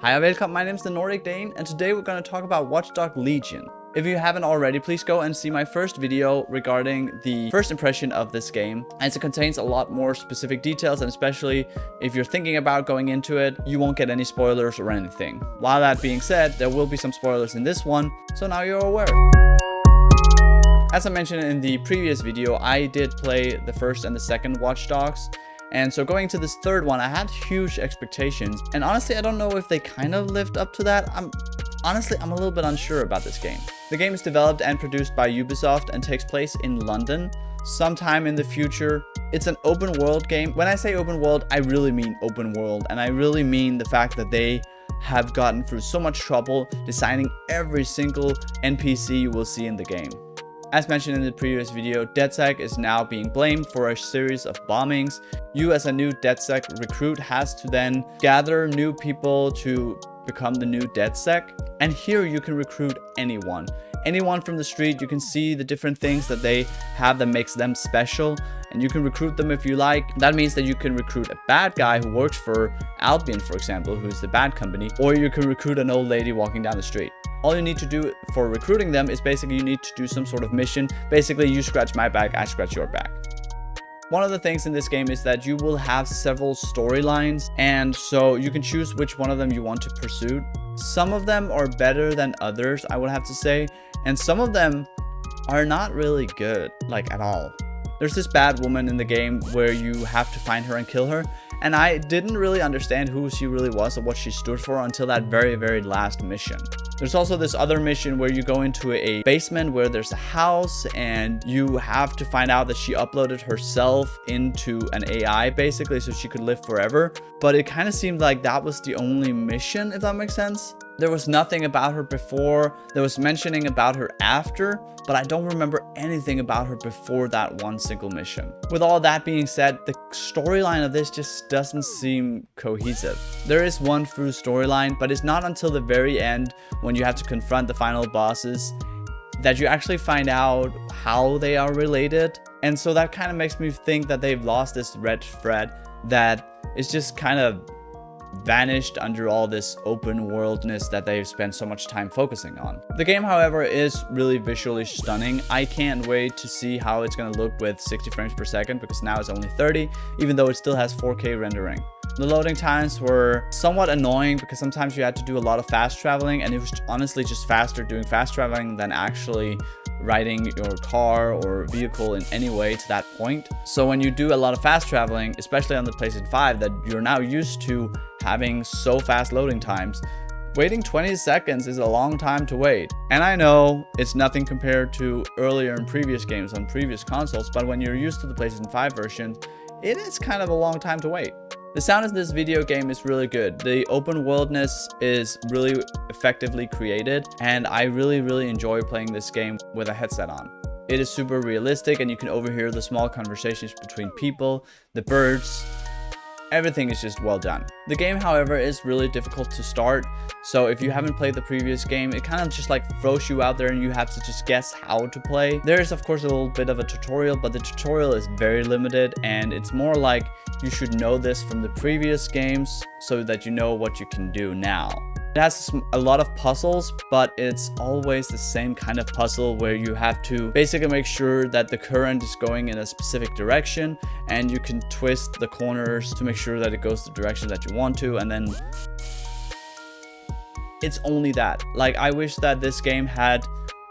Hi and welcome, my name is TheNordicDane, and today we're going to talk about Watch Dogs Legion. If you haven't already, please go and see my first video regarding the first impression of this game, as it contains a lot more specific details, and especially if you're thinking about going into it, you won't get any spoilers or anything. While that being said, there will be some spoilers in this one, so now you're aware. As I mentioned in the previous video, I did play the first and the second Watch Dogs. And so going to this third one, I had huge expectations. And honestly, I don't know if they kind of lived up to that. I'm a little bit unsure about this game. The game is developed and produced by Ubisoft and takes place in London sometime in the future. It's an open world game. When I say open world, I really mean open world. And I really mean the fact that they have gotten through so much trouble designing every single NPC you will see in the game. As mentioned in the previous video, DedSec is now being blamed for a series of bombings. You as a new DedSec recruit has to then gather new people to become the new DedSec. And here you can recruit anyone. Anyone from the street. You can see the different things that they have that makes them special. And you can recruit them if you like. That means that you can recruit a bad guy who works for Albion, for example, who's the bad company. Or you can recruit an old lady walking down the street. All you need to do for recruiting them is basically you need to do some sort of mission. Basically, you scratch my back, I scratch your back. One of the things in this game is that you will have several storylines, and so you can choose which one of them you want to pursue. Some of them are better than others, I would have to say, and some of them are not really good, like at all. There's this bad woman in the game where you have to find her and kill her, and I didn't really understand who she really was or what she stood for until that very last mission. There's also this other mission where you go into a basement where there's a house, and you have to find out that she uploaded herself into an AI basically so she could live forever. But it kind of seemed like that was the only mission, if that makes sense. There was nothing about her before. There was mentioning about her after, but I don't remember anything about her before that one single mission. With all that being said, the storyline of this just doesn't seem cohesive. There is one through storyline, but it's not until the very end when you have to confront the final bosses that you actually find out how they are related. And so that kind of makes me think that they've lost this red thread that is just kind of vanished under all this open worldness that they've spent so much time focusing on. The game, however, is really visually stunning. I can't wait to see how it's going to look with 60 frames per second, because now it's only 30, even though it still has 4K rendering. The loading times were somewhat annoying because sometimes you had to do a lot of fast traveling, and it was honestly just faster doing fast traveling than actually riding your car or vehicle in any way to that point. So when you do a lot of fast traveling, especially on the PlayStation 5 that you're now used to having so fast loading times, waiting 20 seconds is a long time to wait. And I know it's nothing compared to earlier and previous games on previous consoles, but when you're used to the PlayStation 5 version, it is kind of a long time to wait. The sound in this video game is really good. The open worldness is really effectively created, and I really enjoy playing this game with a headset on. It is super realistic, and you can overhear the small conversations between people, the birds. Everything is just well done. The game, however, is really difficult to start. So if you haven't played the previous game, it kind of just like throws you out there and you have to just guess how to play. There is, of course, a little bit of a tutorial, but the tutorial is very limited, and it's more like you should know this from the previous games so that you know what you can do now. It has a lot of puzzles, but it's always the same kind of puzzle where you have to basically make sure that the current is going in a specific direction, and you can twist the corners to make sure that it goes the direction that you want to, and then it's only that. Like, I wish that this game had,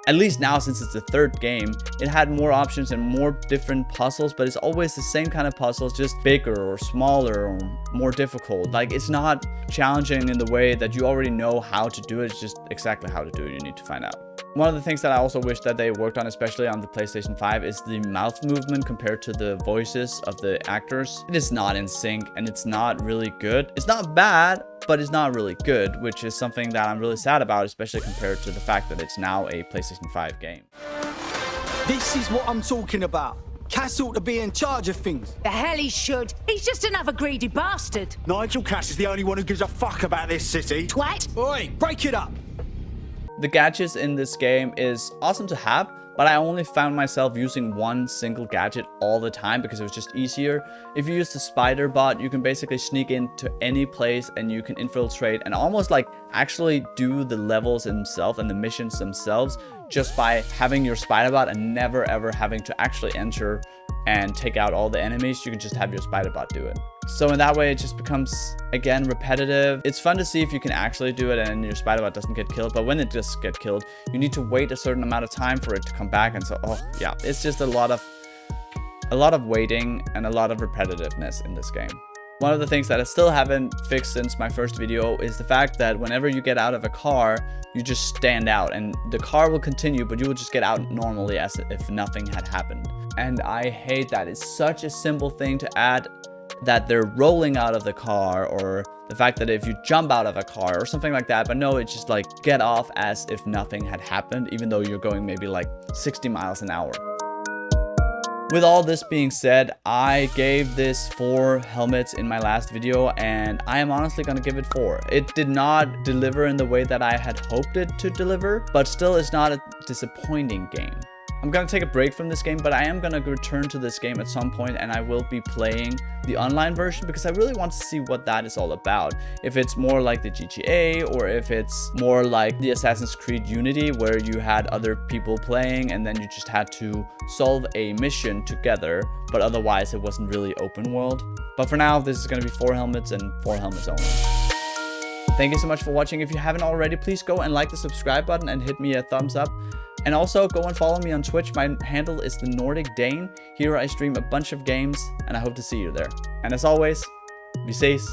at least now since it's the third game, it had more options and more different puzzles, but it's always the same kind of puzzles, just bigger or smaller or more difficult. Like, it's not challenging in the way that you already know how to do it. It's just exactly how to do it you need to find out. One of the things that I also wish that they worked on, especially on the PlayStation 5, is the mouth movement compared to the voices of the actors. It is not in sync, and it's not really good. It's not bad, but it's not really good, which is something that I'm really sad about, especially compared to the fact that it's now a PlayStation 5 game. This is what I'm talking about. Cass ought to be in charge of things. The hell he should. He's just another greedy bastard. Nigel Cass is the only one who gives a fuck about this city. Twat. Oi, break it up. The gadgets in this game is awesome to have, but I only found myself using one single gadget all the time because it was just easier. If you use the spider bot, you can basically sneak into any place and you can infiltrate and almost like actually do the levels themselves and the missions themselves just by having your spider bot and never ever having to actually enter and take out all the enemies. You can just have your spider bot do it. So in that way, it just becomes, again, repetitive. It's fun to see if you can actually do it and your spider bot doesn't get killed. But when it does get killed, you need to wait a certain amount of time for it to come back. And so, oh yeah, it's just a lot of waiting and a lot of repetitiveness in this game. One of the things that I still haven't fixed since my first video is the fact that whenever you get out of a car, you just stand out and the car will continue, but you will just get out normally as if nothing had happened. And I hate that. It's such a simple thing to add, that they're rolling out of the car, or the fact that if you jump out of a car or something like that, but no, it's just like get off as if nothing had happened, even though you're going maybe like 60 miles an hour. With all this being said, I gave this 4 helmets in my last video, and I am honestly gonna give it 4. It did not deliver in the way that I had hoped it to deliver, but still it's not a disappointing game. I'm gonna take a break from this game, but I am gonna return to this game at some point, and I will be playing the online version because I really want to see what that is all about. If it's more like the GTA, or if it's more like the Assassin's Creed Unity, where you had other people playing and then you just had to solve a mission together, but otherwise it wasn't really open world. But for now, this is gonna be 4 helmets and 4 helmets only. Thank you so much for watching. If you haven't already, please go and like the subscribe button and hit me a thumbs up. And also go and follow me on Twitch. My handle is TheNordicDane. Here I stream a bunch of games and I hope to see you there. And as always, be safe.